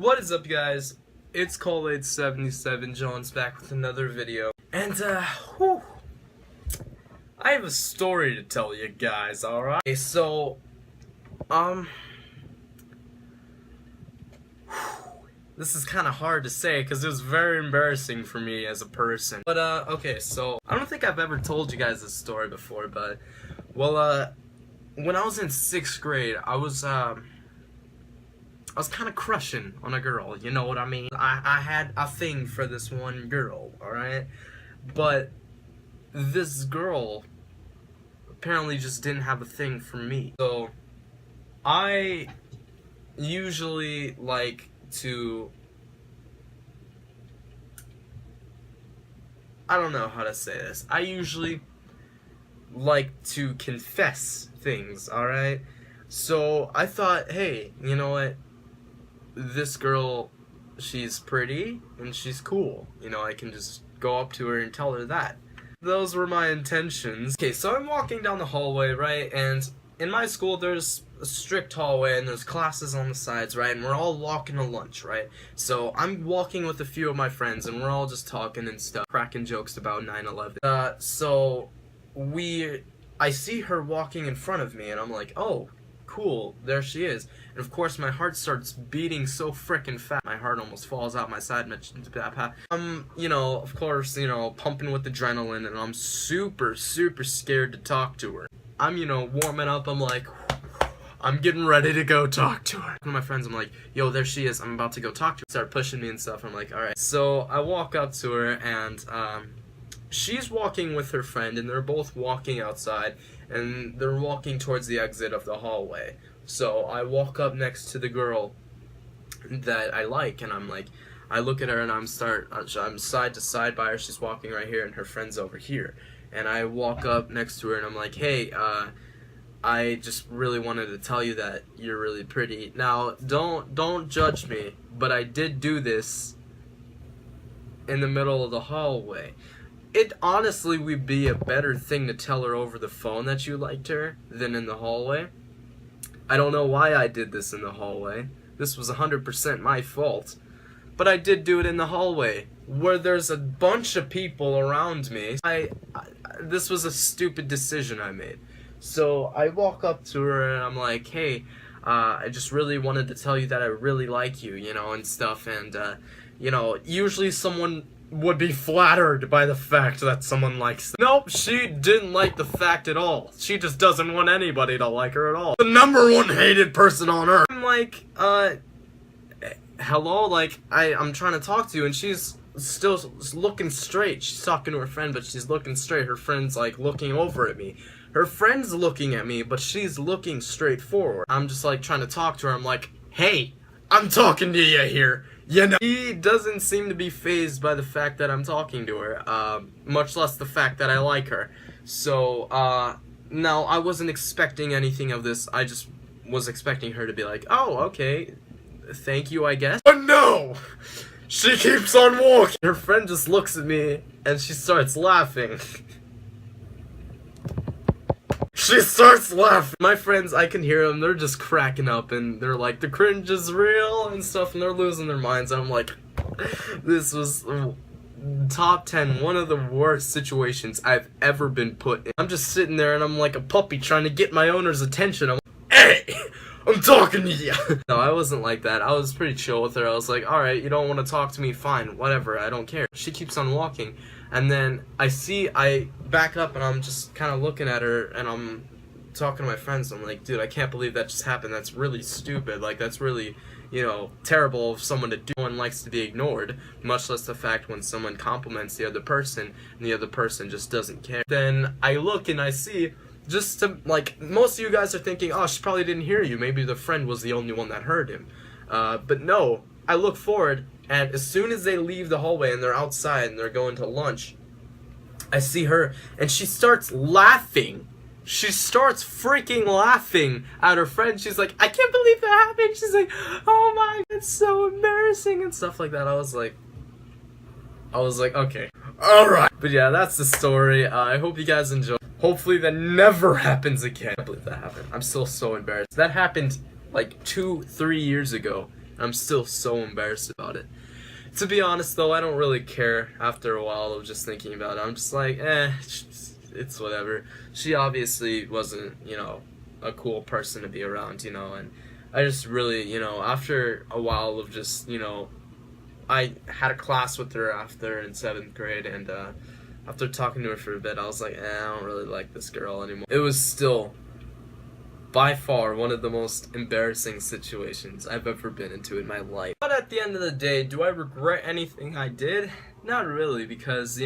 What is up, guys? It's Cole877 Jones back with another video. And, whew, I have a story to tell you guys, alright? Okay, so, this is kind of hard to say because it was very embarrassing for me as a person. But, okay, so, I don't think I've ever told you guys this story before, but, well, when I was in 6th grade, I was kind of crushing on a girl, you know what I mean? I had a thing for this one girl, alright? But this girl apparently just didn't have a thing for me. So, I usually like to... I don't know how to say this. I usually like to confess things, alright? So, I thought, hey, you know what? This girl, she's pretty and she's cool. You know, I can just go up to her and tell her that. Those were my intentions. Okay, so I'm walking down the hallway, right? And in my school, there's a strict hallway and there's classes on the sides, right? And we're all walking to lunch, right? So I'm walking with a few of my friends and we're all just talking and stuff, cracking jokes about 9/11. So I see her walking in front of me and I'm like, oh, cool, there she is. And of course my heart starts beating so frickin' fast. My heart almost falls out my side. You know, of course, you know, pumping with adrenaline, and I'm super scared to talk to her. I'm, you know, warming up. I'm like, I'm getting ready to go talk to her. One of my friends, I'm like, yo, there she is. I'm about to go talk to her. Start pushing me and stuff. I'm like, alright. So I walk up to her and she's walking with her friend, and they're both walking outside, and they're walking towards the exit of the hallway. So I walk up next to the girl that I like, and I'm like, I look at her and I'm side to side by her. She's walking right here and her friend's over here. And I walk up next to her and I'm like, hey, I just really wanted to tell you that you're really pretty. Now, don't judge me, but I did do this in the middle of the hallway. It honestly would be a better thing to tell her over the phone that you liked her than in the hallway. I don't know why I did this in the hallway. This was 100% my fault. But I did do it in the hallway, where there's a bunch of people around me. This was a stupid decision I made. So I walk up to her and I'm like, hey, I just really wanted to tell you that I really like you, you know, and stuff. And, you know, usually someone would be flattered by the fact that someone likes them. Nope, she didn't like the fact at all. She just doesn't want anybody to like her at all. The #1 hated person on earth. I'm like, hello, like, I'm trying to talk to you, and she's still looking straight. She's talking to her friend, but she's looking straight. Her friend's, like, looking over at me. Her friend's looking at me, but she's looking straight forward. I'm just, like, trying to talk to her. I'm like, hey, I'm talking to you here. You know, he doesn't seem to be fazed by the fact that I'm talking to her, much less the fact that I like her. So, no, I wasn't expecting anything of this. I just was expecting her to be like, oh, okay, thank you, I guess. But no! She keeps on walking! Her friend just looks at me, and she starts laughing. She starts laughing. My friends, I can hear them, they're just cracking up, and they're like, the cringe is real, and stuff, and they're losing their minds. I'm like, this was top 10, one of the worst situations I've ever been put in. I'm just sitting there, and I'm like a puppy trying to get my owner's attention. I'm like, hey, I'm talking to you. No, I wasn't like that. I was pretty chill with her. I was like, alright, you don't want to talk to me, fine, whatever, I don't care. She keeps on walking. And then I back up and I'm just kind of looking at her and I'm talking to my friends. I'm like, dude, I can't believe that just happened. That's really stupid. Like, that's really, you know, terrible of someone to do. No one likes to be ignored, much less the fact when someone compliments the other person and the other person just doesn't care. Then I look and I see, just to, like, most of you guys are thinking, oh, she probably didn't hear you. Maybe the friend was the only one that heard him. But no, I look forward. And as soon as they leave the hallway and they're outside and they're going to lunch, I see her and she starts laughing. She starts freaking laughing at her friend. She's like, I can't believe that happened. She's like, oh my, it's so embarrassing and stuff like that. I was like, okay, alright. But yeah, that's the story. I hope you guys enjoy. Hopefully that never happens again. I can't believe that happened. I'm still so embarrassed. That happened like 2-3 years ago. I'm still so embarrassed about it. To be honest though, I don't really care after a while of just thinking about it. I'm just like, it's whatever. She obviously wasn't, a cool person to be around, and I just really, after a while of just, I had a class with her after in 7th grade, and after talking to her for a bit, I was like, I don't really like this girl anymore. It was still by far one of the most embarrassing situations I've ever been into in my life. But at the end of the day, do I regret anything I did? Not really, because,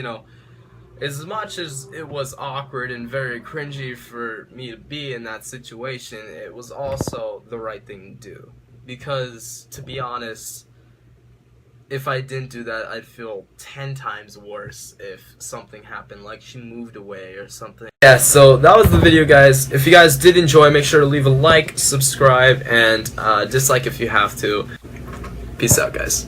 as much as it was awkward and very cringy for me to be in that situation, it was also the right thing to do. Because, to be honest, if I didn't do that, I'd feel 10 times worse if something happened, like she moved away or something. Yeah, so that was the video, guys. If you guys did enjoy, make sure to leave a like, subscribe, and dislike if you have to. Peace out, guys.